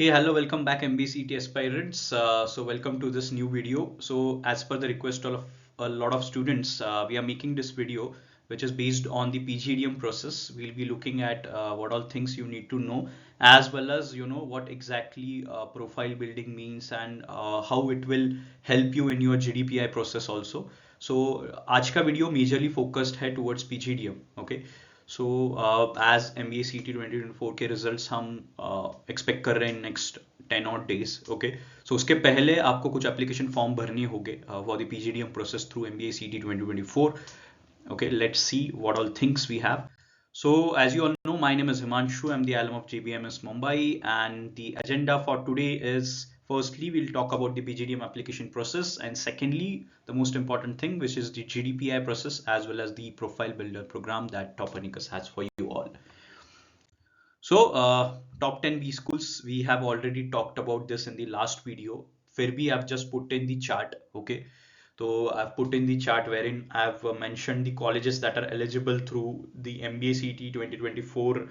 Hey, hello, welcome back MBCT aspirants. So welcome to this new video. So as per the request of a lot of students, we are making this video which is based on the PGDM process. We'll be looking at what all things you need to know, as well as what exactly profile building means and how it will help you in your GDPI process also. So आज का video majorly focused है towards PGDM. Okay. So as MBA CT 2024 के results हम expect कर रहे हैं next 10 और days. Okay, सो उसके पहले आपको कुछ एप्लीकेशन फॉर्म भरने होंगे for the PGDM process through MBA CT 2024. Okay, let's see what all things we have. So as you all know, my name is Himanshu. I'm the alum of JBMS Mumbai, and the agenda for today is, firstly, we'll talk about the PGDM application process, and secondly, the most important thing, which is the GDPI process as well as the profile builder program that Topicus has for you all. So top 10 B schools, we have already talked about this in the last video. फिर भी I've just put in the chart. Okay, so I've put in the chart wherein I've mentioned the colleges that are eligible through the MBA CT 2024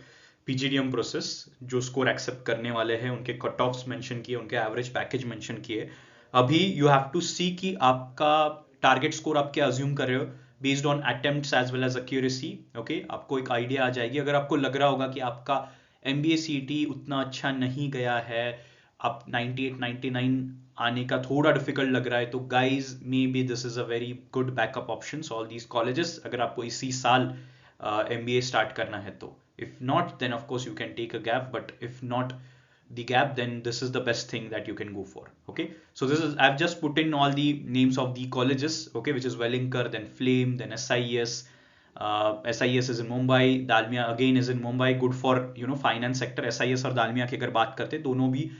PGDM process. जो score accept करने वाले हैं उनके cut offs mention किए, उनके average package mention किए. अभी you have to सी कि आपका टारगेट स्कोर आप क्या अज्यूम कर रहे हो based on attempts as well as accuracy. Okay, आपको एक आइडिया आ जाएगी. अगर आपको लग रहा होगा कि आपका MBA CT उतना अच्छा नहीं गया है, आप 98 99 आने का थोड़ा डिफिकल्ट लग रहा है, तो guys maybe this is a very good backup option all these colleges, अगर आपको इसी साल MBA स्टार्ट करना है तो. If not then of course you can take a gap, but if not the gap, then this is the best thing that you can go for. Okay, so this is, I've just put in all the names of the colleges, okay, which is Wellinger, then Flame, then SIS. SIS is in Mumbai, Dalmia again is in Mumbai, good for finance sector. SIS और दालमिया की अगर बात करते दोनों भी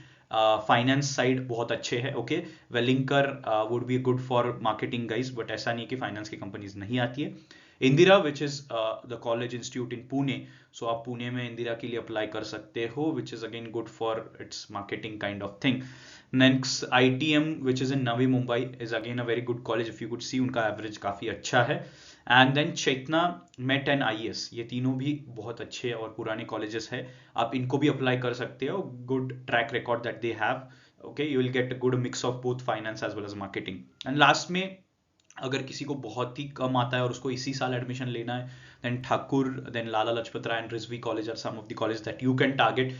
finance side बहुत अच्छे हैं. Okay, Welingkar would be good for marketing guys, but ऐसा नहीं कि फाइनेंस की कंपनीज नहीं आती है. Indira which is the college institute in Pune, so आप पुणे में इंदिरा के लिए अप्लाई कर सकते हो, which is again good for its marketing kind of thing. Next ITM which is in Navi Mumbai is again a very good college. If you could see, उनका average काफी अच्छा है. And then Chetana, MET and IS, ये तीनों भी बहुत अच्छे और पुराने कॉलेजेस है. आप इनको भी अप्लाई कर सकते हो. Good track record that they have. Okay, you will get a good mix of both finance as well as marketing. And last में अगर किसी को बहुत ही कम आता है और उसको इसी साल एडमिशन लेना है, then Thakur, then Lala Lajpat Rai and Rizvi college are some of the college that you can target,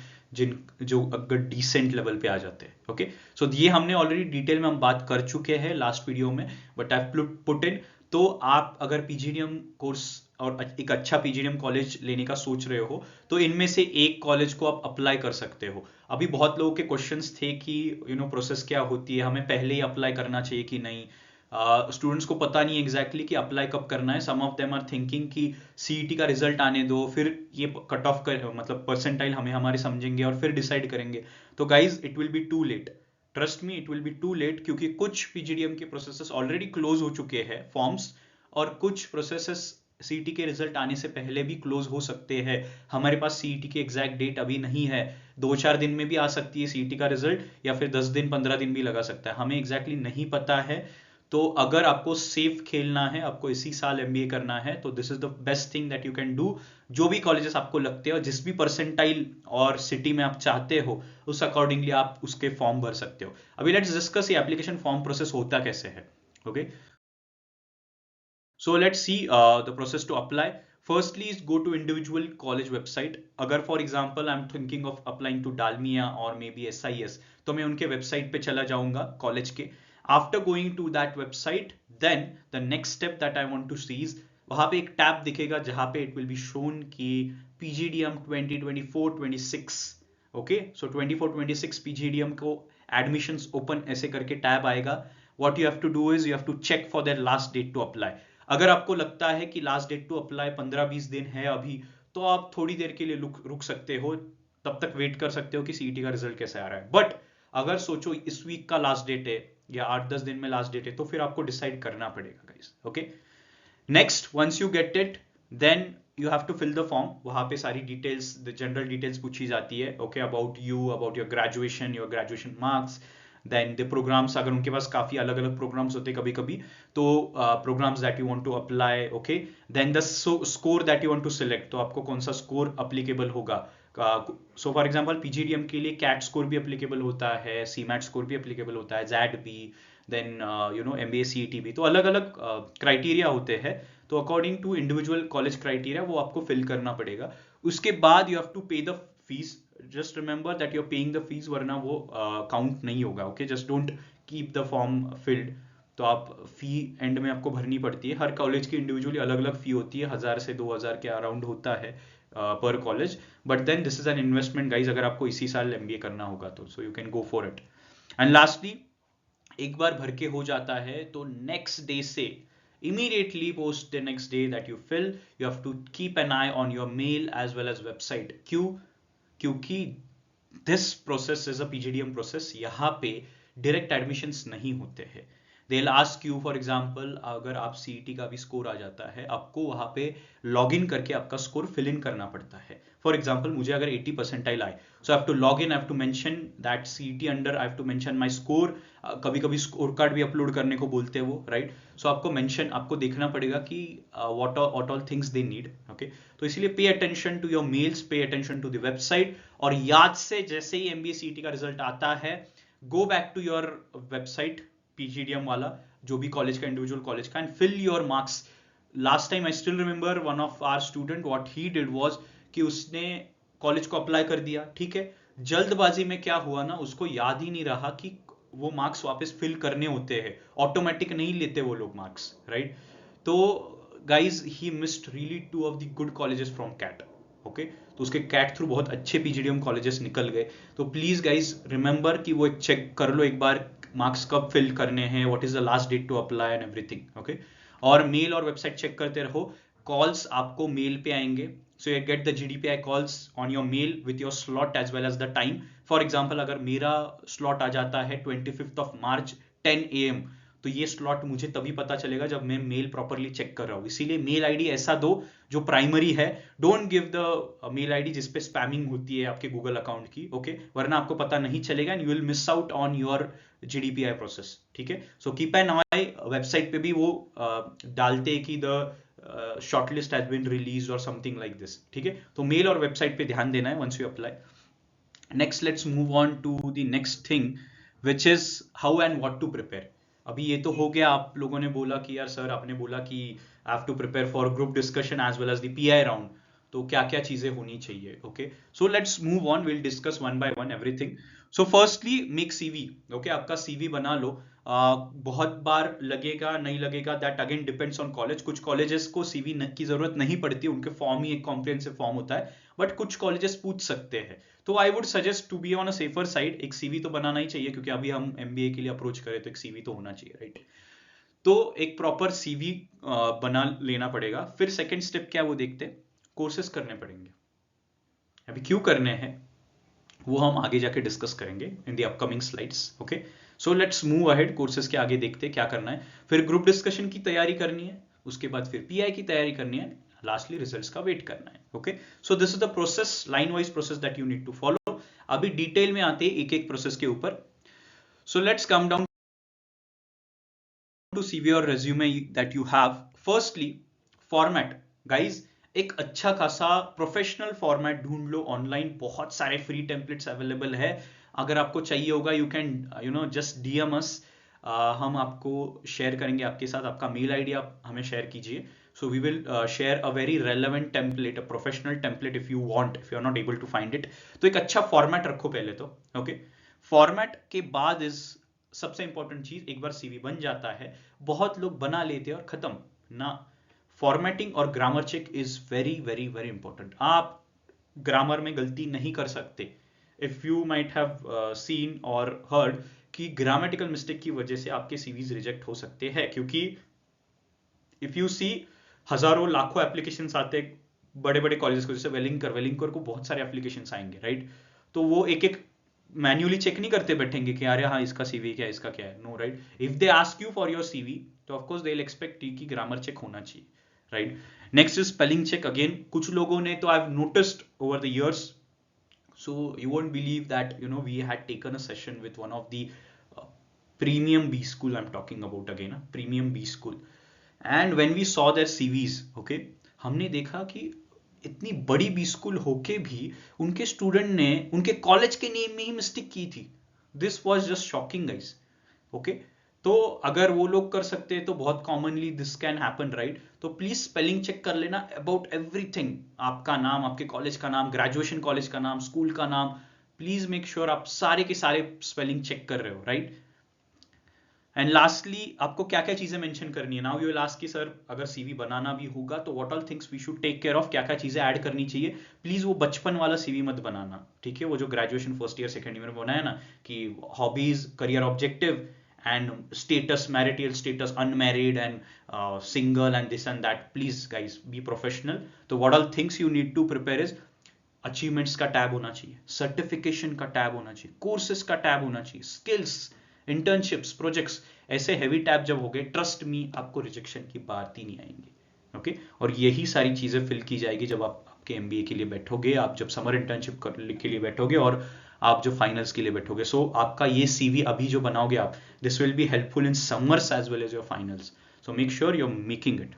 जो अगर डिसेंट लेवल पे आ जाते हैं. ओके, सो ये हमने ऑलरेडी डिटेल में हम बात कर चुके हैं लास्ट वीडियो में, बट आई पुट इन. तो आप अगर PGDM कोर्स और एक अच्छा PGDM कॉलेज लेने का सोच रहे हो, तो इनमें से एक कॉलेज को आप अप्लाई कर सकते हो. अभी बहुत लोगों के क्वेश्चंस थे कि प्रोसेस क्या होती है, हमें पहले ही अप्लाई करना चाहिए कि नहीं. स्टूडेंट्स को पता नहीं एग्जैक्टली कि अप्लाई कब करना है. सम ऑफ देम आर थिंकिंग कि CET का रिजल्ट आने दो, फिर ये कट ऑफ कर मतलब परसेंटाइल हमें हमारे समझेंगे और फिर डिसाइड करेंगे. तो guys, it will be too late. Trust me, it will be too late, क्योंकि कुछ PGDM के प्रोसेसेस ऑलरेडी क्लोज हो चुके हैं फॉर्म्स, और कुछ प्रोसेसेस CET के रिजल्ट आने से पहले भी क्लोज हो सकते हैं. हमारे पास CET की एग्जैक्ट डेट अभी नहीं है. 2-4 दिन में भी आ सकती है CET का रिजल्ट, या फिर 10 दिन 15 दिन भी लगा सकता है. हमें एग्जैक्टली नहीं पता है. तो अगर आपको सेफ खेलना है, आपको इसी साल MBA करना है, तो this is the best thing that you can do. जो भी कॉलेजेस आपको लगते हो, जिस भी परसेंटाइल और सिटी में आप चाहते हो, उस अकॉर्डिंगली आप उसके फॉर्म भर सकते हो. अभी लेट्स डिस्कस ये एप्लीकेशन फॉर्म प्रोसेस होता कैसे है. Okay, so let's see the process to apply. Firstly is go to individual college website. अगर for example I'm thinking of applying to Dalmia or maybe SIS, तो मैं उनके website पे चला जाऊंगा कॉलेज के. After going to that website, then the next step that I want to see is, वहां पे एक टैब दिखेगा जहां पे it will be shown कि PGDM 2024-26. ओके, सो 24-26 PGDM को एडमिशंस ओपन ऐसे करके टैब आएगा. What you have to do is you have to check for their last date to apply. अगर आपको लगता है कि लास्ट डेट टू अप्लाई 15-20 दिन है अभी, तो आप थोड़ी देर के लिए रुक सकते हो. तब तक वेट कर सकते हो कि CET का रिजल्ट कैसे आ रहा है. बट अगर सोचो इस वीक का लास्ट डेट है या 8-10 दिन में लास्ट डेट है, तो फिर आपको डिसाइड करना पड़ेगा guys. Okay, next, once you get it, then you have to fill the form. वहां पे सारी डिटेल्स, द जनरल डिटेल्स पूछी जाती है. Okay, about you, about your graduation marks, then the programs, अगर उनके पास काफी अलग अलग प्रोग्राम्स होते कभी कभी, तो programs that you want to apply. Okay, then the score that you want to select, तो आपको कौन सा स्कोर अप्लीकेबल होगा. सो फॉर एग्जांपल पीजीडीएम के लिए कैट स्कोर भी एप्लीकेबल होता है, सीमैट स्कोर भी एप्लीकेबल होता है, जैड भी, देन एमबीए सीईटी भी, तो अलग अलग क्राइटेरिया होते हैं। तो according to individual college criteria वो आपको फिल करना पड़ेगा। उसके बाद you have to pay the fees. Just remember that you are paying the fees, वरना वो काउंट नहीं होगा। Okay, just don't keep the form filled. तो आप फी एंड में आपको भरनी पड़ती है। हर कॉलेज की इंडिविजुअली अलग अलग फी होती है, 1000 से 2000 के अराउंड होता है पर college. But then this is an investment guys, अगर आपको इसी साल एमबीए करना होगा तो so you can go for it. And lastly, एक बार भर के हो जाता है तो नेक्स्ट डे से immediately post the next day that you fill, you have to keep an eye on your mail as well as website। क्यों? क्योंकि this process is a PGDM process, यहाँ पे direct admissions नहीं होते हैं। They'll ask you for example, अगर आप CET का भी स्कोर आ जाता है, आपको वहाँ पे लॉग इन करके आपका स्कोर फिल इन करना पड़ता है। फॉर एग्जाम्पल मुझे अगर 80 परसेंटाइल आए, so I have to log in, I have to mention that CET under, I have to mention my score. कभी कभी स्कोर कार्ड भी अपलोड करने को बोलते हैं वो, राइट। सो आपको मेंशन, आपको देखना पड़ेगा कि what all things they need. Okay, तो इसलिए pay attention to your mails, pay attention to the website, और याद से जैसे ही MBA CET का रिजल्ट आता है, go back to your website PGDM वाला, जो भी कॉलेज का, इंडिविजुअल कॉलेज का, and fill your marks. Last time I still remember one of our student, what he did was कि उसने कॉलेज को अप्लाई कर दिया, ठीक है। जल्दबाजी में क्या हुआ ना, उसको याद ही नहीं रहा कि वो मार्क्स वापस फिल करने होते हैं, ऑटोमेटिक नहीं लेते वो लोग मार्क्स, राइट। तो guys he missed really 2 of the good colleges from CAT. Okay, तो उसके कैट थ्रू बहुत अच्छे पीजीडीएम कॉलेजेस निकल गए। तो प्लीज गाइज रिमेंबर कि वो एक चेक कर लो एक बार, मार्क्स कब फिल करने हैं, what is the last date to apply and everything. Okay, और मेल और वेबसाइट चेक करते रहो। कॉल्स आपको मेल पे आएंगे, so you get the GDPI calls on your mail with your slot as well as the time. For example अगर मेरा slot आ जाता है 25 ऑफ मार्च 10 AM, तो ये स्लॉट मुझे तभी पता चलेगा जब मैं मेल प्रॉपरली चेक कर रहा हूँ। इसीलिए मेल आईडी ऐसा दो जो प्राइमरी है। Don't give the mail ID जिसपे स्पैमिंग होती है आपके गूगल अकाउंट की, ओके, वरना आपको पता नहीं चलेगा and you will miss out on your GDPI process, ठीक है। So keep an eye, website पे भी वो डालते हैं कि the shortlist has been released और समथिंग लाइक दिस, ठीक है। तो मेल और वेबसाइट पे ध्यान देना है once you apply. Next, let's move on to the next thing which is how and what to prepare. अभी ये तो हो गया, आप लोगों ने बोला कि यार सर, आपने बोला कि I have to prepare for group discussion as well as the PI round, तो क्या क्या चीजें होनी चाहिए। Okay, so let's move on, will discuss one by one everything. So firstly make CV। Okay, आपका CV बना लो। बहुत बार लगेगा नहीं लगेगा, that again depends on college. कुछ कॉलेजेस को CV की जरूरत नहीं पड़ती, उनके फॉर्म ही एक कॉम्प्रिहेंसिव फॉर्म होता है, बट कुछ कॉलेजेस पूछ सकते हैं। तो I would suggest to be on a safer side, एक CV तो बनाना ही चाहिए, क्योंकि अभी हम MBA के लिए अप्रोच करें तो एक CV तो होना चाहिए, राइट। तो एक प्रॉपर CV बना लेना पड़ेगा। फिर सेकंड स्टेप क्या वो देखते हैं, कोर्सेज करने पड़ेंगे। अभी क्यों करने हैं वो हम आगे जाके डिस्कस करेंगे in the upcoming slides. Okay, so let's move ahead, courses के आगे देखते हैं क्या करना है। फिर ग्रुप डिस्कशन की तैयारी करनी है, उसके बाद फिर PI की तैयारी करनी है, लास्टली रिजल्ट्स का वेट करना है। Okay, so this is the process, line wise process that you need to follow. अभी डिटेल में आते हैं एक एक प्रोसेस के ऊपर। So let's come down to CV और resume that you have। firstly, format guys, एक अच्छा खासा प्रोफेशनल फॉर्मेट ढूंढ लो ऑनलाइन, बहुत सारे फ्री टेम्पलेट्स अवेलेबल है। अगर आपको चाहिए होगा you can just DM us, हम आपको शेयर करेंगे आपके साथ। आपका मेल आईडी आप हमें शेयर कीजिए, so we will share a very relevant template, a professional template if you want, if you are not able to find it. तो एक अच्छा फॉर्मेट रखो पहले तो। ओके, फॉर्मेट के बाद इज सबसे इंपॉर्टेंट चीज। एक बार CV बन जाता है, बहुत लोग बना लेते हैं और खत्म ना। फॉर्मेटिंग और grammar check is very very very important. आप ग्रामर में गलती नहीं कर सकते। If you might have seen और हर्ड कि ग्रामेटिकल मिस्टेक की वजह से आपके CVs रिजेक्ट हो सकते हैं, क्योंकि इफ यू सी हजारों लाखों एप्लीकेशंस आते हैं बड़े बड़े कॉलेजेस को, जैसे वेलिंकर को बहुत सारे एप्लीकेशंस आएंगे, राइट। तो वो एक एक मैन्युअली चेक नहीं करते बैठेंगे कि अरे हाँ इसका CV क्या है, इसका क्या है, no, right. If they ask you for your CV, तो of course they will expect कि ग्रामर चेक होना चाहिए, right. Next is spelling check. Again कुछ लोगों ने तो I have noticed over the years, so you won't believe that we had taken a session with one of the premium B school, I'm talking about again, premium B school, and when we saw their CVs, okay, हमने देखा कि इतनी बड़ी B school होके भी उनके student ने उनके कॉलेज के नेम में ही मिस्टेक की थी। This was just shocking guys. Okay, तो अगर वो लोग कर सकते हैं तो बहुत commonly this can happen, right? तो प्लीज स्पेलिंग चेक कर लेना अबाउट एवरीथिंग, आपका नाम, आपके कॉलेज का नाम, ग्रेजुएशन कॉलेज का नाम, स्कूल का नाम, प्लीज मेक श्योर आप सारे के सारे स्पेलिंग चेक कर रहे हो, राइट? एंड लास्टली आपको क्या क्या चीजें मेंशन करनी है। नाउ यू विल आस्क कि सर अगर सीवी बनाना भी होगा तो what all things we should take care of, क्या क्या चीजें ऐड करनी चाहिए। प्लीज वो बचपन वाला सीवी मत बनाना, ठीक है? वो जो graduation first year second year में बनाया ना कि hobbies, career objective and status, marital status, unmarried and single and this and that, please guys be professional. तो what all things you need to prepare is achievements का tab होना चाहिए, certification का tab होना चाहिए, कोर्सेज का tab होना चाहिए, स्किल्स, इंटर्नशिप्स, प्रोजेक्ट्स। ऐसे हैवी टैब जब हो गए, ट्रस्ट मी आपको रिजेक्शन की बात ही नहीं आएंगी। ओके, और यही सारी चीजें फिल की जाएगी जब आप आपके एमबीए के लिए बैठोगे, आप जब समर इंटर्नशिप के लिए बैठोगे और आप जो फाइनल्स के लिए बैठोगे। सो आपका ये सीवी अभी जो बनाओगे आप, this will be helpful in summers as well as your finals. So make sure you are making it.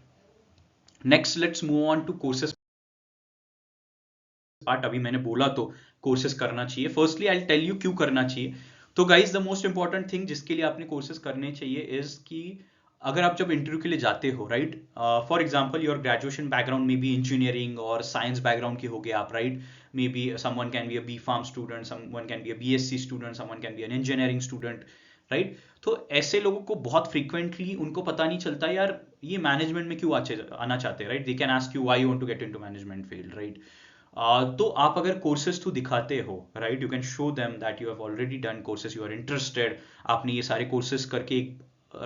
Next let's move on to courses part. अभी मैंने बोला तो कोर्सेज करना चाहिए। फर्स्टली आई टेल यू क्यों करना चाहिए। तो guys the most important thing जिसके लिए आपने कोर्सेज करने चाहिए इज कि अगर आप जब इंटरव्यू के लिए जाते हो, right, for example your graduation background में बी इंजीनियरिंग और साइंस बैकग्राउंड की हो गया आप, right? Maybe someone can be a B pharm student, someone can be a BSc student, someone can be an engineering student, right? तो ऐसे लोगों को बहुत फ्रीक्वेंटली उनको पता नहीं चलता यार ये मैनेजमेंट में क्यों आना चाहते हैं, right? They can ask you why you want to get into management field, right? तो आप अगर कोर्सेज थ्रू दिखाते हो, right, you can show them that you have already done courses, you are interested, आपने ये सारे कोर्सेज करके एक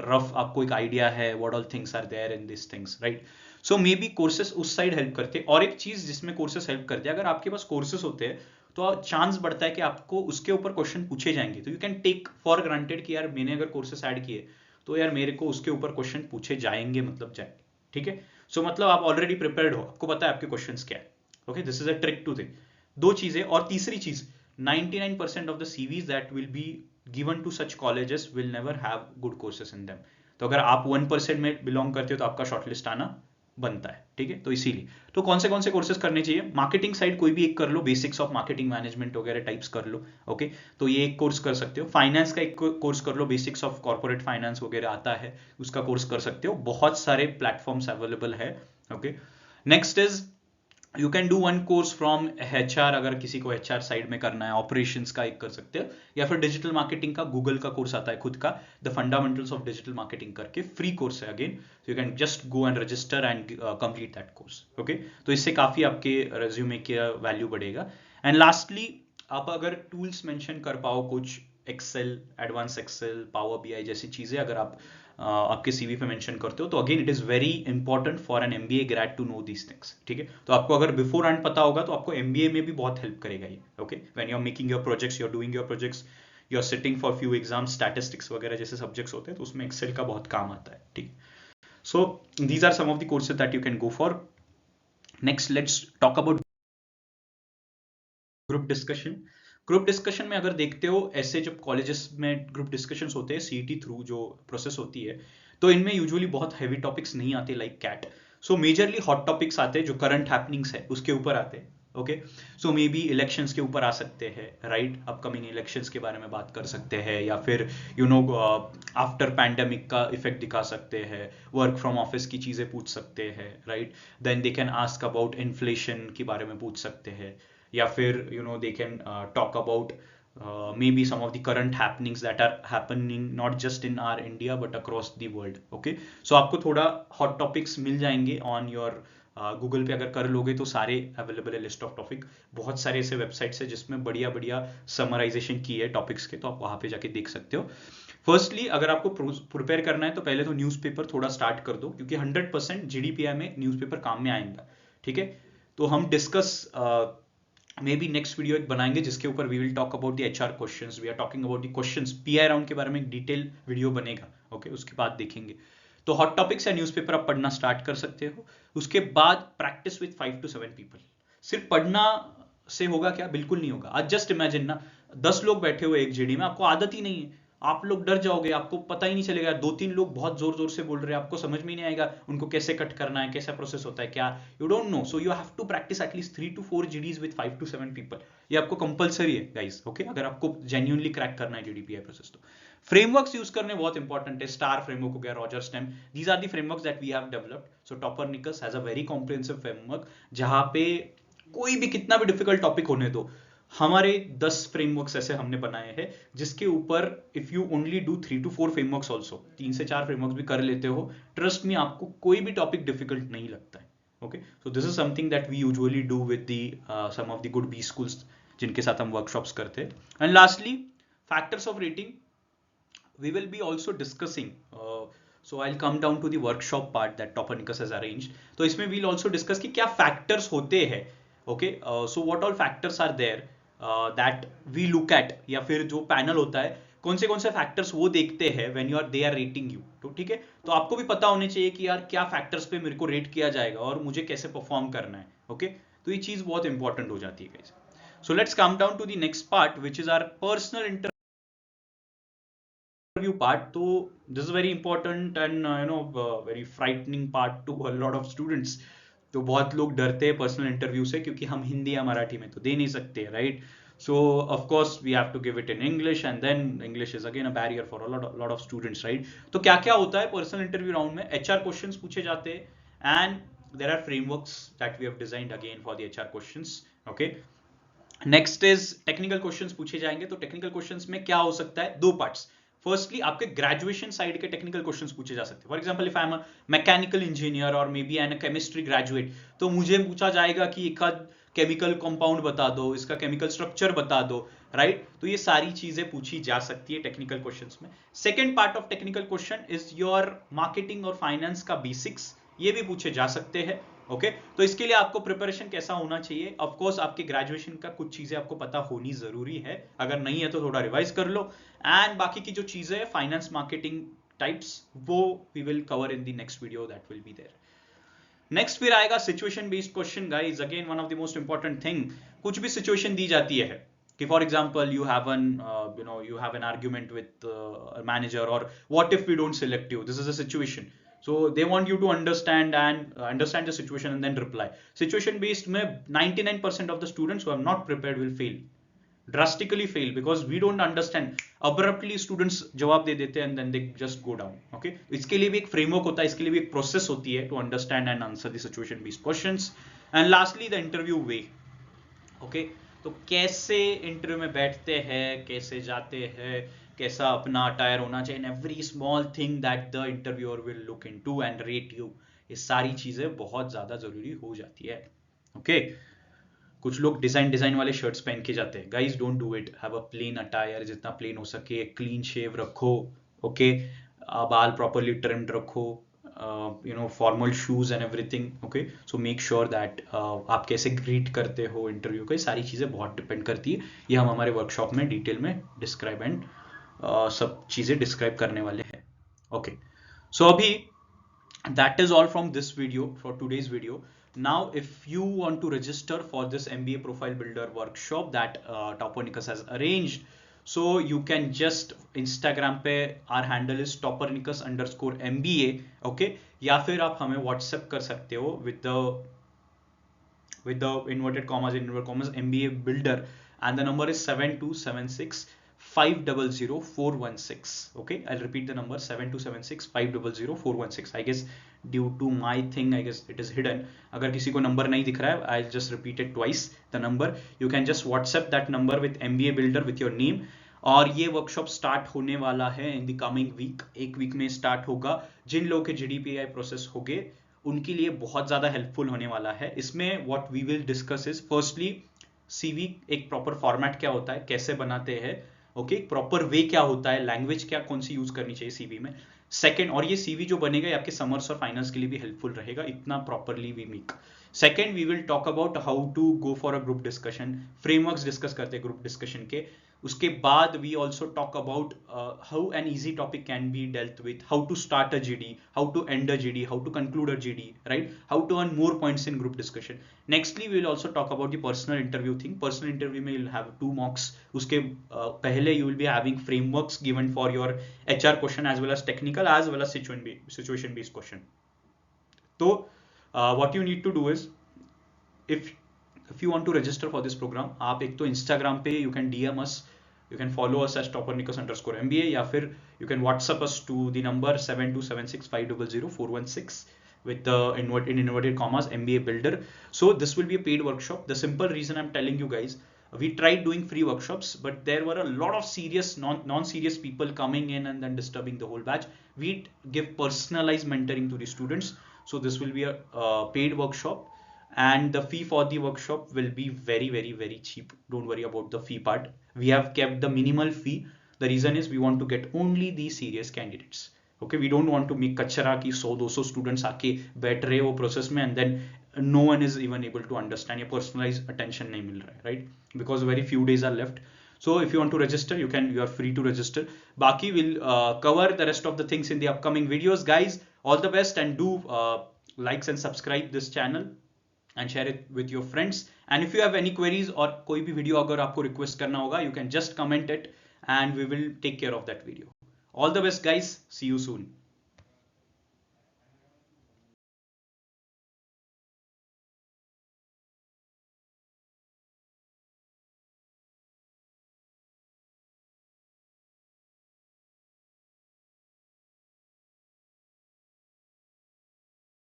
रफ आपको एक आइडिया है what all things are there in this things, right? So maybe courses उस साइड हेल्प करते हैं। और एक चीज जिसमें कोर्सेज हेल्प करते हैं, अगर आपके पास कोर्सेज होते हैं तो चांस बढ़ता है कि आपको उसके ऊपर क्वेश्चन पूछे जाएंगे। तो you can take for granted कि यार मैंने अगर कोर्सेज ऐड किए तो यार मेरे को उसके ऊपर क्वेश्चन पूछे जाएंगे, मतलब जाएंगे, ठीक है? सो मतलब आप ऑलरेडी प्रिपेयर्ड हो, आपको पता है आपके क्वेश्चंस क्या है। Okay, this is a trick to thing. दो चीजें। और तीसरी चीज, 99% of the CVs that will be given to such colleges will never have good courses in them. तो अगर आप 1% में बिलोंग करते हो तो आपका शॉर्टलिस्ट आना बनता है, ठीक है? तो इसीलिए तो कौन से कोर्सेज करने चाहिए। मार्केटिंग साइड कोई भी एक कर लो, बेसिक्स ऑफ मार्केटिंग मैनेजमेंट वगैरह टाइप्स कर लो। ओके, तो ये एक कोर्स कर सकते हो। फाइनेंस का एक कोर्स कर लो, बेसिक्स ऑफ कॉर्पोरेट फाइनेंस वगैरह आता है, उसका कोर्स कर सकते हो। बहुत सारे प्लेटफॉर्म्स अवेलेबल है। Okay, next is you can do one course from HR, अगर किसी को HR साइड में करना है, ऑपरेशंस का एक कर सकते हो, या फिर डिजिटल मार्केटिंग का गूगल का कोर्स आता है खुद का, the fundamentals of digital marketing करके, फ्री कोर्स है again. You can just go and register and complete that course. Okay, तो इससे काफी आपके रेज्यूमे का वैल्यू बढ़ेगा। एंड लास्टली आप अगर टूल्स मेंशन कर पाओ कुछ, Excel, advance Excel, power BI जैसी चीजें अगर आप आपके सीवी पे मेंशन करते हो तो again it is very important for an MBA grade to know these things, ठीक है? तो आपको अगर बिफोर एंड पता होगा तो आपको MBA में भी बहुत हेल्प करेगा ये। Okay, when you are making your projects, you are doing your projects, you are sitting for few exams, statistics वगैरह जैसे सब्जेक्ट्स होते हैं तो उसमें एक्सेल का बहुत काम आता है, ठीक? So these are some of the courses that you can go for. Next let's talk about group discussion. Group discussion में अगर देखते हो, ऐसे जब कॉलेजेस में ग्रुप डिस्कशंस होते हैं CET थ्रू जो प्रोसेस होती है, तो इनमें यूजुअली बहुत हैवी टॉपिक्स नहीं आते like CAT. So majorly hot topics आते हैं जो करंट हैपनिंग्स है उसके ऊपर आते हैं। Okay, so may be elections के ऊपर आ सकते हैं, राइट? अपकमिंग इलेक्शंस के बारे में बात कर सकते हैं, या फिर यू नो आफ्टर पैंडेमिक का इफेक्ट दिखा सकते हैं, वर्क फ्रॉम ऑफिस की चीजें पूछ सकते हैं, right? Then they can ask about inflation के बारे में पूछ सकते हैं, या फिर you know they can talk about maybe some of the current happenings that are happening not just in our India but across the world. Okay, so आपको थोड़ा hot topics मिल जाएंगे on your गूगल पे अगर कर लोगे तो सारे available है, लिस्ट ऑफ टॉपिक। बहुत सारे ऐसे वेबसाइट्स है जिसमें बढ़िया बढ़िया समराइजेशन की है टॉपिक्स के, तो आप वहां पे जाके देख सकते हो। फर्स्टली अगर आपको प्रिपेयर करना है तो पहले तो न्यूज़पेपर थोड़ा स्टार्ट कर दो, क्योंकि 100% GDPI में न्यूज़पेपर काम में आएगा, ठीक है? तो हम discuss maybe next video एक बनाएंगे जिसके ऊपर we will talk about the HR questions, we are talking about the questions, PI round के बारे में एक डिटेल वीडियो बनेगा। ओके, उसके बाद देखेंगे। तो हॉट टॉपिक्स या न्यूज़पेपर आप पढ़ना स्टार्ट कर सकते हो। उसके बाद प्रैक्टिस विद 5 to 7 पीपल। सिर्फ पढ़ना से होगा क्या? बिल्कुल नहीं होगा। आज जस्ट इमेजिन ना, 10 लोग बैठे हुए एक JD में, आपको आदत ही नहीं है, आप लोग डर जाओगे, आपको पता ही नहीं चलेगा, 2-3 लोग बहुत जोर जोर से बोल रहे हैं, आपको समझ में ही नहीं आएगा उनको कैसे कट करना है, कैसा प्रोसेस होता है, क्या you don't know. So you have to practice at least 3 to 4 GDs with 5 to 7 people. ये आपको कंपलसरी है गाइस, ओके, अगर आपको जेन्युइनली क्रैक करना है GDPI प्रोसेस. तो फ्रेमवर्क्स यूज करने बहुत इंपॉर्टेंट है. स्टार फ्रेमवर्क हो गया, Roger stem, these are the frameworks that we have developed. So Toppernicus has a very comprehensive framework, जहां पे कोई भी कितना भी डिफिकल्ट टॉपिक होने दो, हमारे 10 फ्रेमवर्क्स ऐसे हमने बनाए हैं जिसके ऊपर if you only do 3 to 4 frameworks also, 3 से 4 फ्रेमवर्क्स भी कर लेते हो, ट्रस्ट मी आपको कोई भी टॉपिक डिफिकल्ट नहीं लगता है. Okay, so this is something that we usually do with the some of the good B schools जिनके साथ हम वर्कशॉप्स करते हैं. And lastly, factors of rating we will be also discussing. So I'll come down to the workshop part that Toppernicus has arranged. तो इसमें we'll also discuss कि क्या factors होते हैं. Okay, so what all factors are there that we look at, या फिर जो panel होता है कौन से फैक्टर्स वो देखते हैं when you are they are rating you. तो ठीक है, तो आपको भी पता होने चाहिए कि यार क्या फैक्टर्स पे मेरे को रेट किया जाएगा और मुझे कैसे परफॉर्म करना है. ओके, तो ये चीज बहुत इंपॉर्टेंट हो जाती है guys. So let's come down to the next part, which is our personal interview part. So this is very important and very frightening part to a lot of students. तो बहुत लोग डरते हैं पर्सनल इंटरव्यू से, क्योंकि हम हिंदी या मराठी में तो दे नहीं सकते, right. So of course we have to give it in English, and then English is again a barrier for a lot of students, right. तो क्या क्या होता है पर्सनल इंटरव्यू राउंड में? HR क्वेश्चंस पूछे जाते हैं, and there are frameworks that we have designed again for the HR questions. Okay, next is technical questions पूछे जाएंगे. तो टेक्निकल क्वेश्चंस में क्या हो सकता है? 2 पार्ट्स. फर्स्टली आपके ग्रेजुएशन साइड के टेक्निकल क्वेश्चंस पूछे जा सकते हैं. For example if I am a mechanical engineer और maybe I am a chemistry graduate, तो मुझे पूछा जाएगा कि एक केमिकल कंपाउंड बता दो, इसका केमिकल स्ट्रक्चर बता दो, राइट. तो ये सारी चीजें पूछी जा सकती है टेक्निकल क्वेश्चंस में. Second part of technical question is your marketing और फाइनेंस का बेसिक्स, ये भी पूछे जा सकते हैं. ओके, तो इसके लिए आपको प्रिपरेशन कैसा होना चाहिए? ऑफ कोर्स आपके ग्रेजुएशन का कुछ चीजें आपको पता होनी जरूरी है, अगर नहीं है तो थोड़ा रिवाइज कर लो. एंड बाकी की जो चीजें फाइनेंस मार्केटिंग टाइप्स, वो we will cover in the next video that will be there. Next फिर आएगा situation based question guys. Again one of the most important thing, कुछ भी सिचुएशन दी जाती है कि for example you have an argument with manager, और what if we don't select you, this is a situation. So they want you to understand the situation and then reply. Situation based में 99% of the students who are not prepared will fail, drastically fail, because we don't understand. Abruptly students जवाब दे देते हैं and then they just go down. Okay, इसके लिए भी एक framework होता है, इसके लिए भी एक process होती है to understand and answer the situation based questions. And lastly the interview way. Okay, तो कैसे इंटरव्यू में बैठते हैं, कैसे जाते हैं, कैसा अपना अटायर होना चाहिए, every small thing that the interviewer will look into and rate you, ये सारी चीजें बहुत ज्यादा जरूरी हो जाती है. ओके, कुछ लोग डिजाइन वाले शर्ट्स पहन के जाते हैं. Guys don't do it. Have a plain attire, जितना प्लेन हो सके. क्लीन शेव रखो. ओके, बाल प्रॉपरली ट्रिम्ड रखो. Formal shoes and everything. Okay, so make sure that आप कैसे ग्रीट करते हो इंटरव्यू को, ये सारी चीजें बहुत डिपेंड करती है. ये हम हमारे वर्कशॉप में डिटेल में डिस्क्राइब एंड सब चीजें डिस्क्राइब करने वाले हैं. ओके, सो अभी that is all from this video, for today's video. Now if you want to register for this MBA profile builder workshop that Toppernicus has arranged, so you can just Instagram पे our handle is Toppernicus_MBA. okay, या फिर आप हमें WhatsApp कर सकते हो with the inverted commas MBA builder, and the number is 7276 500 416. okay, I'll repeat the number 7276 500 416. I guess due to my thing, I guess it is hidden. अगर किसी को नंबर नहीं दिख रहा है, I'll just repeat it twice the number. You can just WhatsApp that number with MBA builder with your name. और ये workshop start होने वाला है इन द कमिंग वीक. एक वीक में स्टार्ट होगा. जिन लोगों के GDPI प्रोसेस हो गए उनके लिए बहुत ज्यादा हेल्पफुल होने वाला है. इसमें what we will discuss is firstly CV, एक प्रॉपर फॉर्मेट क्या होता है, कैसे बनाते हैं. ओके, प्रॉपर वे क्या होता है, लैंग्वेज क्या कौन सी यूज करनी चाहिए CV में. सेकंड, और ये CV जो बनेगा ये आपके समर्स और फाइनल्स के लिए भी हेल्पफुल रहेगा, इतना properly we make. Second, we will talk about how to go for a group discussion. Frameworks discuss करते हैं ग्रुप डिस्कशन के. उसके बाद we also talk about how an easy topic can be dealt with, how to start a GD, how to end a GD, how to conclude a GD, right? How to earn more points in group discussion. Nextly, we will also talk about the personal interview thing. Personal interview में you'll have 2 mocks. उसके पहले you will be having frameworks given for your HR question as well as technical as well as situation based question. So what you need to do is, if you want to register for this program, आप एक तो Instagram पे you can DM us, you can follow us as topernicus_MBA, या फिर you can WhatsApp us to the number 7276500416 with the in inverted commas MBA Builder. So this will be a paid workshop. The simple reason I'm telling you guys, we tried doing free workshops, but there were a lot of serious non-serious people coming in and then disturbing the whole batch. We give personalized mentoring to the students. So this will be a paid workshop, and the fee for the workshop will be very cheap. Don't worry about the fee part. We have kept the minimal fee. The reason is we want to get only the serious candidates. Okay, we don't want to make kachara ki 100-200 students आके बैठ रहे वो process में, and then no one is even able to understand, या personalized attention नहीं मिल रहा है, right? Because very few days are left. So if you want to register, you are free to register. Baki will cover the rest of the things in the upcoming videos. Guys, all the best, and do likes and subscribe this channel and share it with your friends. And if you have any queries or कोई भी video अगर आपको request करना होगा, you can just comment it and we will take care of that video. All the best guys, see you soon.